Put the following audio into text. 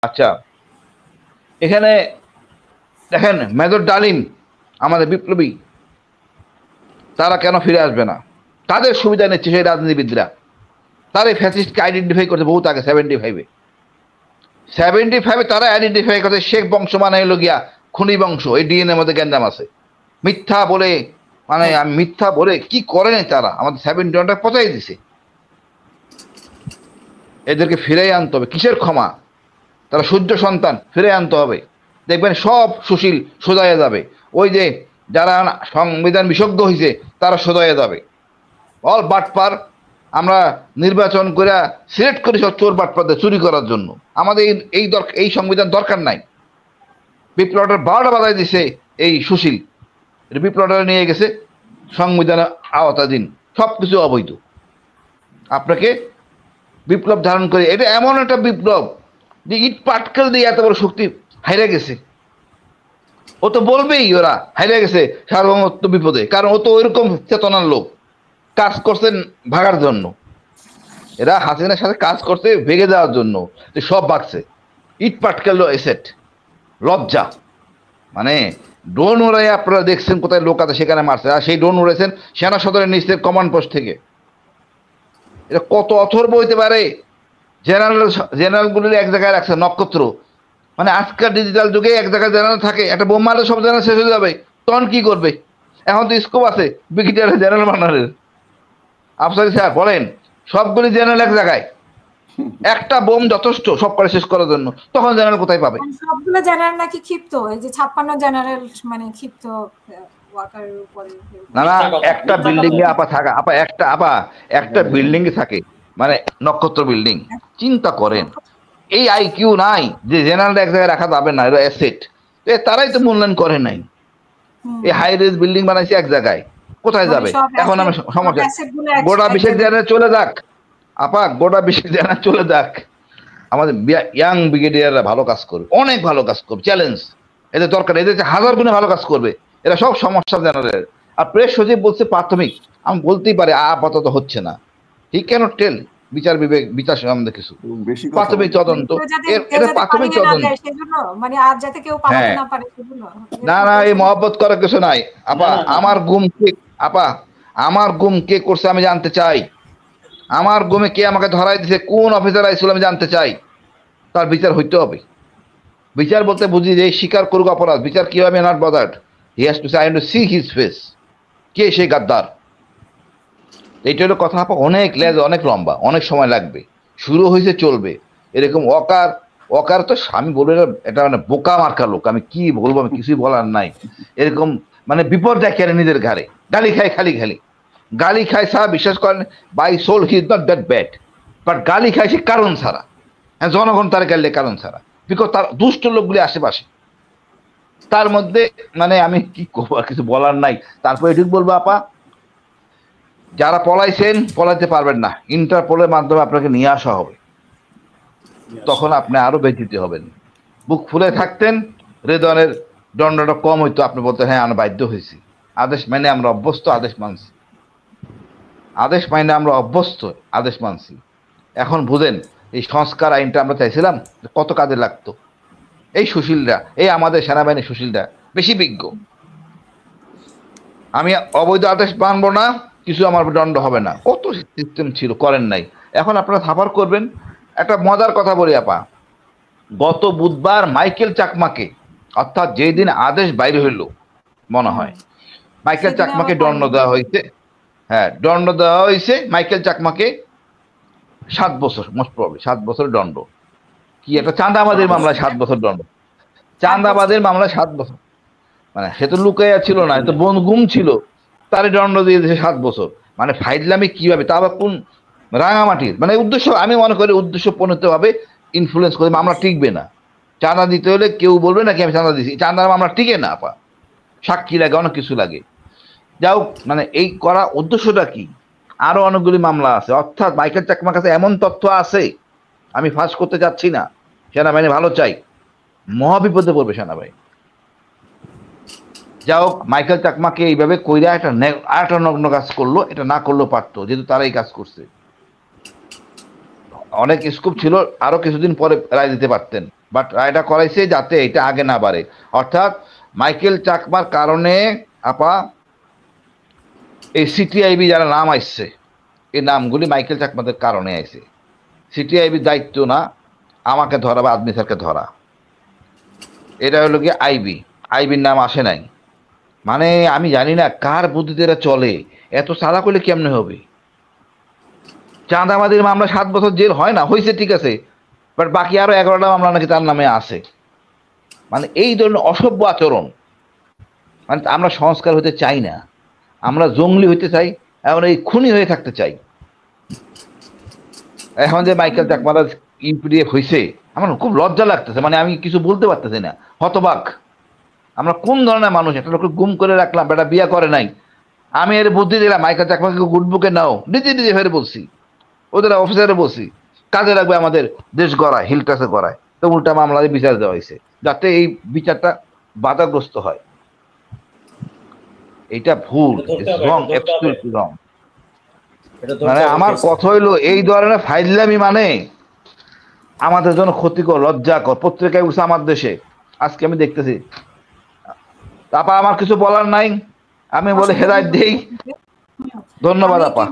আচ্ছা, এখানে দেখেন মেজর ডালিম আমাদের বিপ্লবী, তারা কেন ফিরে আসবে না? তাদের সুবিধা নিচ্ছে সেই রাজনীতিবিদরা। তারা ফ্যাসিস্টকে আইডেন্টিফাই করছে বহুত আগে, 75-এ তারা আইডেন্টিফাই করছে শেখ বংশ মানে হলো গিয়া খুনি বংশ। এই ডিএনএর মধ্যে গ্যান্ডাম আছে। মিথ্যা বলে মানে আমি মিথ্যা বলে কি করেনি তারা, আমাদের 71টা পচাই দিছে। এদেরকে ফিরে আনতে হবে। কিসের ক্ষমা? তারা সূর্য সন্তান, ফিরে আনতে হবে। দেখবেন সব সুশীল সোজাইয়া যাবে। ওই যে যারা সংবিধান বিশেষজ্ঞ হয়েছে তারা সোজাইয়া যাবে। অল বাটপার আমরা নির্বাচন করে সিলেক্ট করি সব চোর বাটপারদের চুরি করার জন্য। আমাদের এই সংবিধান দরকার নাই। বিপ্লবটার 12টা বাজায় দিছে এই সুশীল। বিপ্লবটা নিয়ে গেছে সংবিধানের আওতাধীন, সব কিছু অবৈধ। আপনাকে বিপ্লব ধারণ করে এটা এমন একটা বিপ্লব যে ইট পাটকেল দিয়ে এত বড় শক্তি হাইরে গেছে। ও তো বলবেই ওরা হাইরে গেছে সার্বভৌমত্ব বিপদে, কারণ ও তো ওইরকম চেতনার লোক। কাজ করছেন ভাগার জন্য, এরা হাসিনার সাথে কাজ করতে ভেঙে দেওয়ার জন্য সব ভাগছে। ইট পাটকেল এসেট লজ্জা। মানে ড্রোন উড়াই আপনারা দেখছেন কোথায় লোক আছে সেখানে মারছে, আর সেই ড্রোন উড়াইছেন সেনা সদরের নিচের কমান্ড পোস্ট থেকে। এটা কত অথর্ব হইতে পারে? জেনারেলগুলির এক জায়গায় রাখছে নক্ষত্র। মানে আজকাল ডিজিটাল যুগে এক জায়গায় জেনারেল থাকে, একটা বোম মারলে সব জেনারেল শেষ হয়ে যাবে, তখন কি করবে? এখন তো স্কোপ আছে ব্রিগেডিয়ার জেনারেল বানারের। আফসারি স্যার বলেন, সবগুলি জেনারেল এক জায়গায়, একটা বোম যথেষ্ট সব করে শেষ করার জন্য, তখন জেনারেল কোথায় পাবে? সবগুলো জেনারেল নাকি ক্ষিপ্ত, এই যে 56 জেনারেল মানে ক্ষিপ্ত ওয়াকারের উপরে। না না, একটা বিল্ডিং এ আপা থাকা, একটা বিল্ডিং এ থাকে, মানে নক্ষত্র বিল্ডিং। চিন্তা করেন, এই আইকিউ নাই যে জেনারেল এক জায়গায় রাখা যাবে না, এটা অ্যাসেট। তারাই তো মূল্যায়ন করে নাই। এই হাই রেজ বিল্ডিং বানাইছে এক জায়গায়, কোথায় যাবে? এখন আমি সমস্যা, গোটা বিশেষ জেনারেল চলে যাক আপা, গোটা বিশেষ জেনারেল চলে যাক, আমাদের ইয়াং ব্রিগেডিয়াররা ভালো কাজ করবে, অনেক ভালো কাজ করবে। চ্যালেঞ্জ এদের দরকার, এদের 1000 গুণে ভালো কাজ করবে। এরা সব সমস্যা জেনারেল। আর প্রেস সচিব বলছে প্রাথমিক, আমি বলতেই পারি আপাতত হচ্ছে না। হি ক্যানট টেল বিচার বিবেক বিচার সম্বন্ধে কিছু। প্রাথমিক তদন্ত, এটা প্রাথমিক তদন্ত। হ্যাঁ, না না, এই মহব্বত করার কিছু নাই আপা। আমার গুম কে করছে আমি জানতে চাই। আমার গুমে কে আমাকে ধরাই দিছে, কোন অফিসার আইছিল আমি জানতে চাই। তার বিচার হইতে হবে। বিচার বলতে বুঝি যে স্বীকার করুক অপরাধ। বিচার কি হবে? Not bothered, he has to say I want to see his face. কে সেই গাদ্দার? এইটা হলো কথা আপা। অনেক অনেক লম্বা, অনেক সময় লাগবে। শুরু হয়েছে, চলবে। এরকম অকার তো আমি বলবো এটা মানে বোকা মার্কা লোক। আমি কি বলবো, আমি কিছুই বলার নাই। এরকম মানে বিপদ দেখে নিজের ঘাড়ে গালি খায়, খালি গালি খায় ছাড়া বিশ্বাস করেন, by soul he is not that bad, but গালি খায় সে কারণ ছাড়া। হ্যাঁ, জনগণ তার গাইলে কারণ ছাড়া, বিকজ তার দুষ্ট লোকগুলি আশেপাশে। তার মধ্যে মানে আমি কি করবো, কিছু বলার নাই। তারপরে এটুকু বলবো আপা, যারা পলাইছেন পলাইতে পারবেন না, ইন্টারপোলের মাধ্যমে আপনাকে নিয়ে আসা হবে। তখন আপনি আরো ব্যথিত হবেন। বুক ফুলে থাকতেন, হৃদয়ের দণ্ডটা কম হইতো। আপনি বলতেন হ্যাঁ আমরা বাধ্য হয়েছি, আদেশ মানে আমরা অভ্যস্ত, আদেশ মানছি। আদেশ মাইনে আমরা অভ্যস্ত, আদেশ মানছি। এখন বুঝেন, এই সংস্কার আইনটা আমরা চাইছিলাম কত কাজে লাগতো। এই সুশীলরা, এই আমাদের সেনাবাহিনীর সুশীলরা বেশি বিজ্ঞ। আমি অবৈধ আদেশ মানবো না, কিছু আমার দণ্ড হবে না, কত সিস্টেম ছিল, করেন নাই। এখন আপনারা থাপার করবেন। একটা মজার কথা বলি আপা, গত বুধবার মাইকেল চাকমাকে, অর্থাৎ যেই দিন আদেশ বাইরে হইল মনে হয়, মাইকেল চাকমাকে দণ্ড দেওয়া হয়েছে। হ্যাঁ, দণ্ড দেওয়া হয়েছে মাইকেল চাকমাকে 7 বছর, মোস্ট প্রবলি 7 বছর দণ্ড। কি একটা চাঁদাবাদের মামলায় 7 বছর দণ্ড, চাঁদাবাদের মামলায় 7 বছর। মানে সে তো লুকাইয়া ছিল না, তো গুম ছিল, তারই দণ্ড দিয়ে দিয়েছে 7 বছর। মানে ফাইজলামি কিভাবে, তা আবার কোন রাঙামাটির, মানে উদ্দেশ্য, আমি মনে করি উদ্দেশ্য প্রণীত ভাবে ইনফ্লুয়েন্স করে মামলা টিকবে না। চাঁদা দিতে হলে কেউ বলবে নাকি আমি চাঁদা দিছি, চাঁদার মামলা টিকে না আপা, সাক্ষী লাগে, অনেক কিছু লাগে। যাও, মানে এই করা উদ্দেশ্যটা কি? আরো অনেকগুলি মামলা আছে। অর্থাৎ মাইকেল চাকমার কাছে এমন তথ্য আছে, আমি ফাঁস করতে যাচ্ছি না, সেনাবাহিনী ভালো চাই, মহাবিপদে পড়বে সেনাবাহিনী। যাই হোক, মাইকেল চাকমাকে এইভাবে কইরা একটা নগ্ন কাজ করলো, এটা না করলেও পারতো, যেহেতু তারাই কাজ করছে। অনেক স্কোপ ছিল, আরো কিছুদিন পরে রায় দিতে পারতেন। বাট রায়টা করাইছে যাতে এটা আগে না বাড়ে। অর্থাৎ মাইকেল চাকমার কারণে আপা এই সিটিআইবি যারা নাম আসছে, এই নামগুলি মাইকেল চাকমাদের কারণে আইছে। সিটিআইবির দায়িত্ব না আমাকে ধরা বা আদমি স্যারকে ধরা, এটা হলো কি আইবির নাম আসে নাই। মানে আমি জানি না কার বুদ্ধিতে এরা চলে, এত সাদা করলে কেমনে হবে? চাঁদাবাদির মামলা 7 বছর জেল হয় না, হয়েছে ঠিক আছে, বাট বাকি আরো 11টা মামলা নাকি তার নামে আছে। মানে এই ধরনের অসভ্য আচরণ, মানে আমরা সংস্কার হতে চাই না, আমরা জঙ্গলি হইতে চাই, এখন এই খুনি হয়ে থাকতে চাই। এখন যে মাইকেল চাকমারা ইউপিডিএফ হয়েছে, আমার খুব লজ্জা লাগতেছে, মানে আমি কিছু বলতে পারতেছি না, হতবাক। আমরা কোন ধরনের মানুষ? একটা লোককে গুম করে রাখলাম, বেটা বিয়া করে নাই, আমি এর বুদ্ধি দিলাম মাইকেল চাকমাকে গুডবুকে নাও, নিজে ফেরে বলছি, ওদের অফিসারে বলছি কাজে লাগবে আমাদের দেশ গড়ায়, হিলটাসে গড়ায়, তো উল্টা মামলা দিয়ে বিচার দেওয়া হয়েছে যাতে এই বিচারটা বাধাগ্রস্ত হয়। এইটা ভুল, রং, অ্যাবসলিউটলি রং। মানে আমার কথা হইলো এই ধরনের ফাইজলামি মানে আমাদের জন্য ক্ষতিকর, লজ্জাকর। পত্রিকায় উঠছে আমার দেশে, আজকে আমি দেখতেছি। তারপর আমার কিছু বলার নাই, আমি বলে হেদায়েত দেই। ধন্যবাদ আপা।